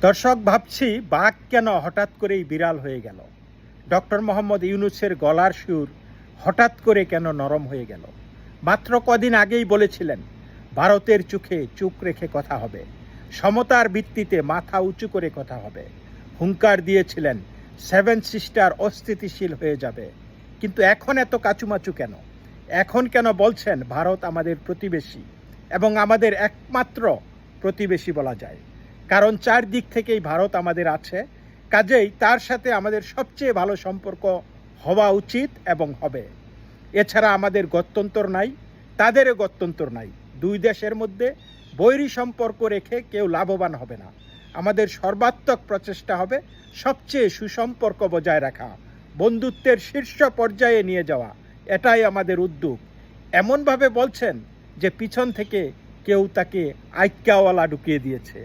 দর্শক, ভাবছি বাঘ কেন হঠাৎ করেই বিড়াল হয়ে গেল। ডক্টর মোহাম্মদ ইউনূসের গলার সুর হঠাৎ করে কেন নরম হয়ে গেল। মাত্র কদিন আগেই বলেছিলেন ভারতের চোখে চোখ রেখে কথা হবে, সমতার ভিত্তিতে মাথা উঁচু করে কথা হবে। হুঙ্কার দিয়েছিলেন সেভেন সিস্টার অস্থিতিশীল হয়ে যাবে। কিন্তু এখন এত কাচুমাচু কেন? এখন কেন বলছেন ভারত আমাদের প্রতিবেশী এবং আমাদের একমাত্র প্রতিবেশী বলা যায়? কারণ চারদিক থেকেই ভারত আমাদের আছে, কাজেই তার সাথে আমাদের সবচেয়ে ভালো সম্পর্ক হওয়া উচিত এবং হবে। এছাড়া আমাদের গত্যন্তর নাই, তাদেরও গত্যন্তর নাই। দুই দেশের মধ্যে বৈরী সম্পর্ক রেখে কেউ লাভবান হবে না। আমাদের সর্বাত্মক প্রচেষ্টা হবে সবচেয়ে সুসম্পর্ক বজায় রাখা, বন্ধুত্বের শীর্ষ পর্যায়ে নিয়ে যাওয়া। এটাই আমাদের উদ্যোগ। এমনভাবে বলছেন যে পিছন থেকে কেউ তাকে আইক্যাওয়ালা ঢুকিয়ে দিয়েছে।